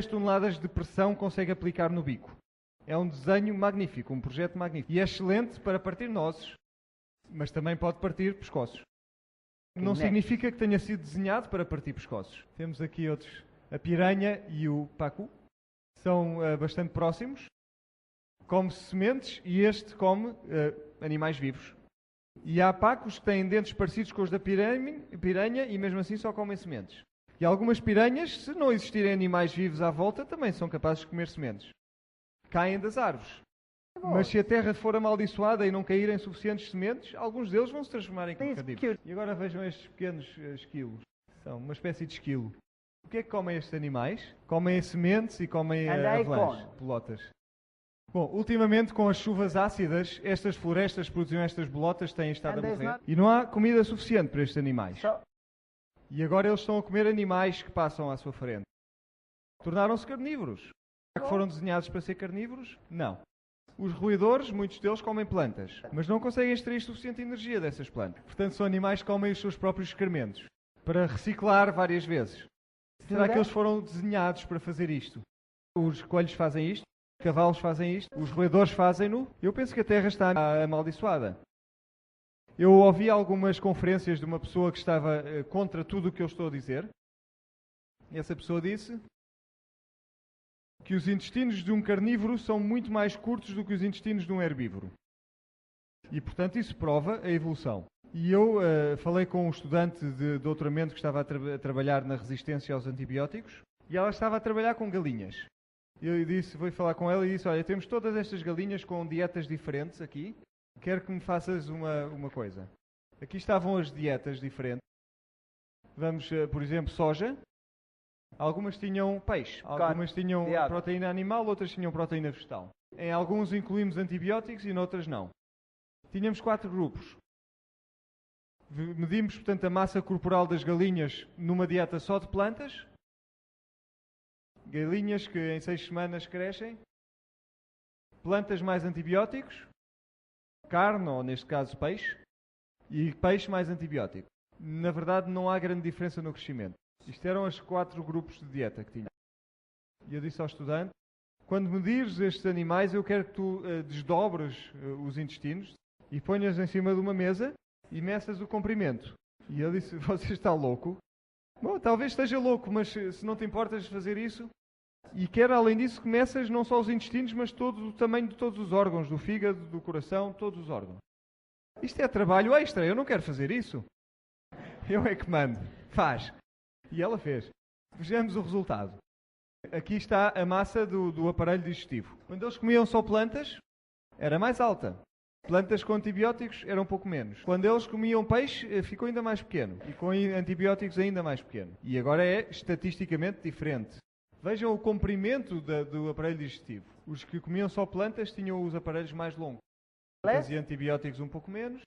toneladas de pressão consegue aplicar no bico. É um desenho magnífico, um projeto magnífico. E é excelente para partir nozes, mas também pode partir pescoços. Não significa que tenha sido desenhado para partir pescoços. Temos aqui outros, a piranha e o pacu. São bastante próximos. Come sementes e este come animais vivos. E há pacos que têm dentes parecidos com os da piranha e mesmo assim só comem sementes. E algumas piranhas, se não existirem animais vivos à volta, também são capazes de comer sementes. Caem das árvores. Mas se a terra for amaldiçoada e não caírem suficientes sementes, alguns deles vão se transformar em carnívoros. E agora vejam estes pequenos esquilos. São uma espécie de esquilo. O que é que comem estes animais? Comem sementes e comem avelãs, pelotas. Bom, ultimamente com as chuvas ácidas, estas florestas que produziam estas bolotas têm estado a morrer. E não há comida suficiente para estes animais. E agora eles estão a comer animais que passam à sua frente. Tornaram-se carnívoros. Será que foram desenhados para ser carnívoros? Não. Os roedores, muitos deles comem plantas, mas não conseguem extrair suficiente energia dessas plantas. Portanto, são animais que comem os seus próprios excrementos, para reciclar várias vezes. Será que eles foram desenhados para fazer isto? Os coelhos fazem isto, os cavalos fazem isto, os roedores fazem-no. Eu penso que a Terra está amaldiçoada. Eu ouvi algumas conferências de uma pessoa que estava contra tudo o que eu estou a dizer. E essa pessoa disse que os intestinos de um carnívoro são muito mais curtos do que os intestinos de um herbívoro. E, portanto, isso prova a evolução. E eu falei com um estudante de doutoramento que estava a trabalhar na resistência aos antibióticos e ela estava a trabalhar com galinhas. Eu disse, fui falar com ela e disse, olha, temos todas estas galinhas com dietas diferentes aqui. Quero que me faças uma coisa. Aqui estavam as dietas diferentes. Vamos, por exemplo, soja. Algumas tinham peixe, algumas tinham proteína animal, outras tinham proteína vegetal. Em alguns incluímos antibióticos e noutras não. Tínhamos 4 grupos. Medimos, portanto, a massa corporal das galinhas numa dieta só de plantas. Galinhas que em 6 semanas crescem. Plantas mais antibióticos. Carne, ou neste caso peixe. E peixe mais antibiótico. Na verdade, não há grande diferença no crescimento. Isto eram os 4 grupos de dieta que tinha. E eu disse ao estudante, quando medires estes animais, eu quero que tu desdobres os intestinos e ponhas em cima de uma mesa e meças o comprimento. E ele disse, você está louco? Bom, talvez esteja louco, mas se não te importas de fazer isso. E quero, além disso, que meças não só os intestinos, mas todo o tamanho de todos os órgãos, do fígado, do coração, todos os órgãos. Isto é trabalho extra, eu não quero fazer isso. Eu é que mando. Faz. E ela fez. Vejamos o resultado. Aqui está a massa do aparelho digestivo. Quando eles comiam só plantas, era mais alta. Plantas com antibióticos era um pouco menos. Quando eles comiam peixe, ficou ainda mais pequeno. E com antibióticos ainda mais pequeno. E agora é estatisticamente diferente. Vejam o comprimento do aparelho digestivo. Os que comiam só plantas tinham os aparelhos mais longos. Fazia antibióticos um pouco menos.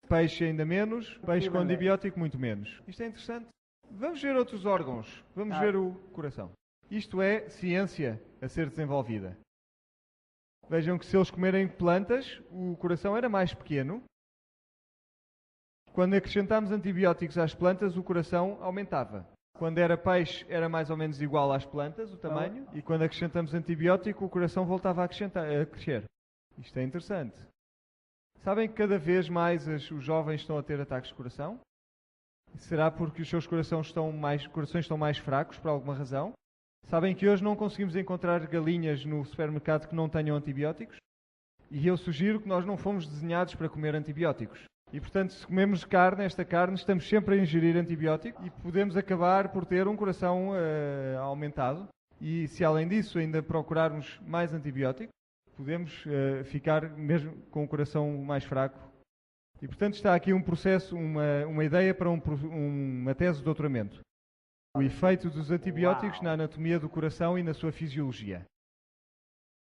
Peixe ainda menos. Peixe com antibiótico muito menos. Isto é interessante. Vamos ver outros órgãos. Vamos ver o coração. Isto é ciência a ser desenvolvida. Vejam que se eles comerem plantas, o coração era mais pequeno. Quando acrescentámos antibióticos às plantas, o coração aumentava. Quando era peixe, era mais ou menos igual às plantas, o tamanho. E quando acrescentamos antibiótico, o coração voltava a crescer. Isto é interessante. Sabem que cada vez mais os jovens estão a ter ataques de coração? Será porque os seus corações estão mais fracos, por alguma razão? Sabem que hoje não conseguimos encontrar galinhas no supermercado que não tenham antibióticos? E eu sugiro que nós não fomos desenhados para comer antibióticos. E, portanto, se comemos esta carne, estamos sempre a ingerir antibiótico e podemos acabar por ter um coração aumentado. E se, além disso, ainda procurarmos mais antibiótico, podemos ficar mesmo com o coração mais fraco. E, portanto, está aqui um processo, uma ideia para uma tese de doutoramento. O efeito dos antibióticos na anatomia do coração e na sua fisiologia.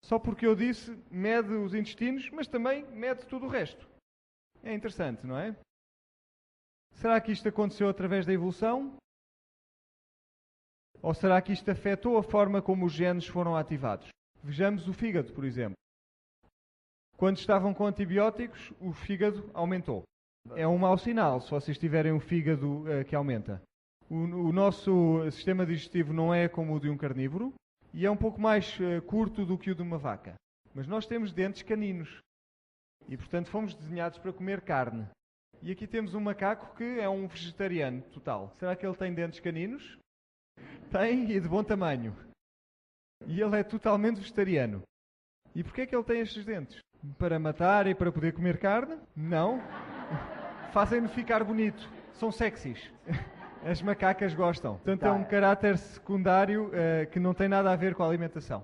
Só porque eu disse, mede os intestinos, mas também mede tudo o resto. É interessante, não é? Será que isto aconteceu através da evolução? Ou será que isto afetou a forma como os genes foram ativados? Vejamos o fígado, por exemplo. Quando estavam com antibióticos, o fígado aumentou. É um mau sinal se vocês tiverem um fígado que aumenta. O nosso sistema digestivo não é como o de um carnívoro. e é um pouco mais curto do que o de uma vaca. Mas nós temos dentes caninos e, portanto, fomos desenhados para comer carne. E aqui temos um macaco que é um vegetariano total. Será que ele tem dentes caninos? Tem, e de bom tamanho. E ele é totalmente vegetariano. E porquê é que ele tem estes dentes? Para matar e para poder comer carne? Não. Fazem-no ficar bonito. São sexys. As macacas gostam. Portanto, é um caráter secundário que não tem nada a ver com a alimentação.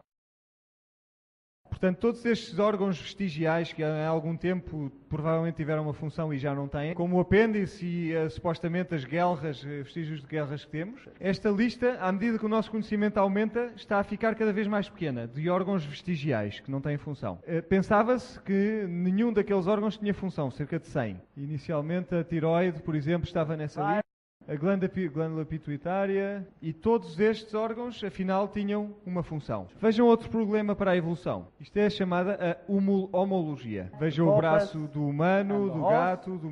Portanto, todos estes órgãos vestigiais que há algum tempo provavelmente tiveram uma função e já não têm, como o apêndice e supostamente as guelras, vestígios de guelras que temos, esta lista, à medida que o nosso conhecimento aumenta, está a ficar cada vez mais pequena, de órgãos vestigiais que não têm função. Pensava-se que nenhum daqueles órgãos tinha função, cerca de 100. Inicialmente a tiroide, por exemplo, estava nessa lista. A glândula pituitária e todos estes órgãos, afinal, tinham uma função. Vejam outro problema para a evolução. Isto é chamada a homologia. Vejam o braço do humano, do gato, do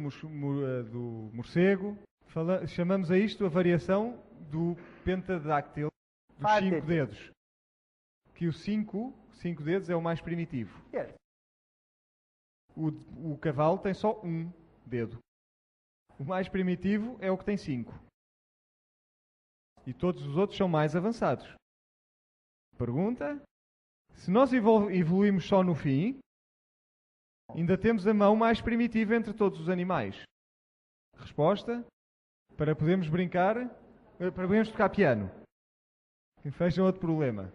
morcego. Chamamos a isto a variação do pentadáctilo, dos 5 dedos. Que o 5 dedos é o mais primitivo. O cavalo tem só um dedo. O mais primitivo é o que tem 5. E todos os outros são mais avançados. Pergunta: se nós evoluímos só no fim, ainda temos a mão mais primitiva entre todos os animais. Resposta: para podermos brincar, para podermos tocar piano. Vejam outro problema.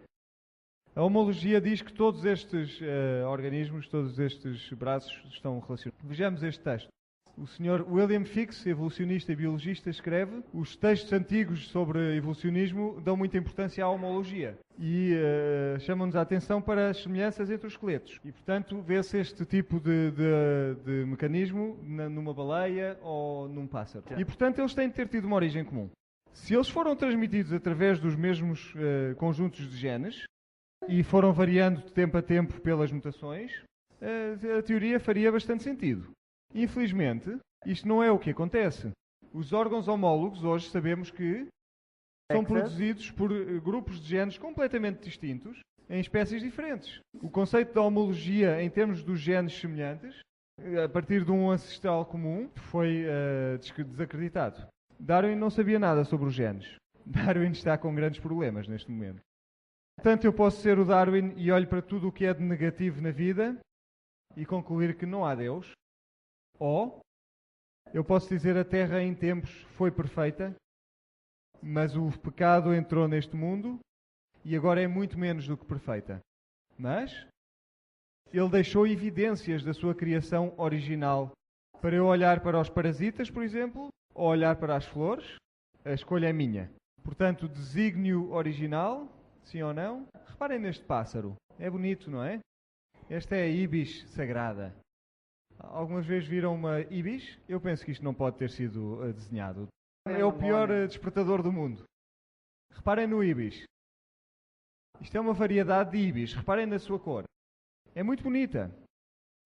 A homologia diz que todos estes organismos, todos estes braços estão relacionados. Vejamos este texto. O Sr. William Fix, evolucionista e biologista, escreve: os textos antigos sobre evolucionismo dão muita importância à homologia e chamam-nos a atenção para as semelhanças entre os esqueletos. E, portanto, vê-se este tipo de mecanismo numa baleia ou num pássaro. E, portanto, eles têm de ter tido uma origem comum. Se eles foram transmitidos através dos mesmos conjuntos de genes e foram variando de tempo a tempo pelas mutações, a teoria faria bastante sentido. Infelizmente, isto não é o que acontece. Os órgãos homólogos, hoje sabemos que são produzidos por grupos de genes completamente distintos em espécies diferentes. O conceito da homologia em termos dos genes semelhantes, a partir de um ancestral comum, foi desacreditado. Darwin não sabia nada sobre os genes. Darwin está com grandes problemas neste momento. Portanto, eu posso ser o Darwin e olho para tudo o que é de negativo na vida e concluir que não há Deus. Ou eu posso dizer a Terra em tempos foi perfeita, mas o pecado entrou neste mundo e agora é muito menos do que perfeita. Mas ele deixou evidências da sua criação original. Para eu olhar para os parasitas, por exemplo, ou olhar para as flores, a escolha é minha. Portanto, desígnio original, sim ou não? Reparem neste pássaro. É bonito, não é? Esta é a ibis sagrada. Algumas vezes viram uma ibis? Eu penso que isto não pode ter sido desenhado. É o pior despertador do mundo. Reparem no ibis. Isto é uma variedade de ibis. Reparem na sua cor. É muito bonita.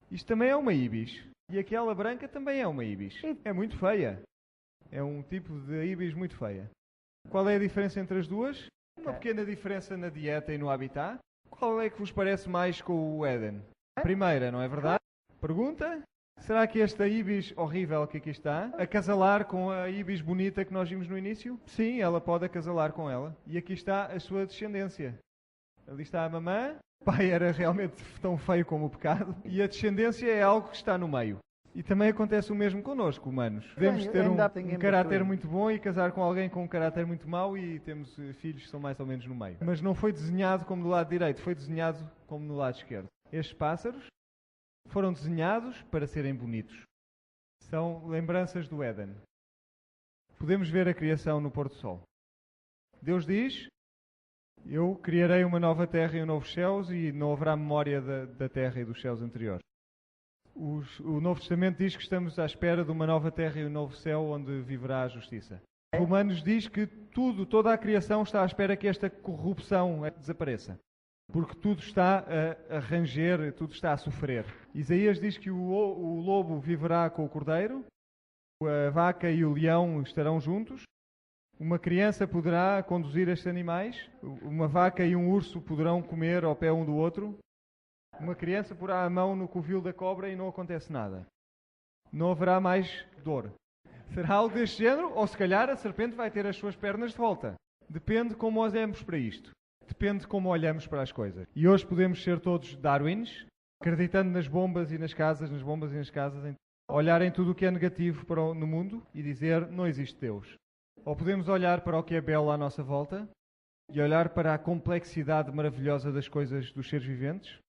Isto também é uma ibis. E aquela branca também é uma ibis. É muito feia. É um tipo de ibis muito feia. Qual é a diferença entre as duas? Uma pequena diferença na dieta e no habitat. Qual é que vos parece mais com o Éden? A primeira, não é verdade? Pergunta: será que esta ibis horrível que aqui está acasalar com a ibis bonita que nós vimos no início? Sim, ela pode acasalar com ela. E aqui está a sua descendência. Ali está a mamã. O pai era realmente tão feio como o pecado. E a descendência é algo que está no meio. E também acontece o mesmo connosco, humanos. Podemos ter um caráter muito bom e casar com alguém com um caráter muito mau e temos filhos que são mais ou menos no meio. Mas não foi desenhado como do lado direito, foi desenhado como no lado esquerdo. Estes pássaros foram desenhados para serem bonitos. São lembranças do Éden. Podemos ver a criação no pôr do sol. Deus diz: eu criarei uma nova terra e um novo céus e não haverá memória da terra e dos céus anteriores. O Novo Testamento diz que estamos à espera de uma nova terra e um novo céu onde viverá a justiça. Romanos diz que toda a criação está à espera que esta corrupção desapareça. Porque tudo está a ranger, tudo está a sofrer. Isaías diz que o lobo viverá com o cordeiro, a vaca e o leão estarão juntos, Uma criança poderá conduzir estes animais? Uma vaca e um urso poderão comer ao pé um do outro? Uma criança porá a mão no covil da cobra e não acontece nada. Não haverá mais dor. Será algo deste género? Ou se calhar a serpente vai ter as suas pernas de volta. Depende como olhamos para isto. Depende como olhamos para as coisas. E hoje podemos ser todos Darwins, acreditando nas bombas e nas casas, olhar em tudo o que é negativo no mundo e dizer não existe Deus. Ou podemos olhar para o que é belo à nossa volta e olhar para a complexidade maravilhosa das coisas dos seres viventes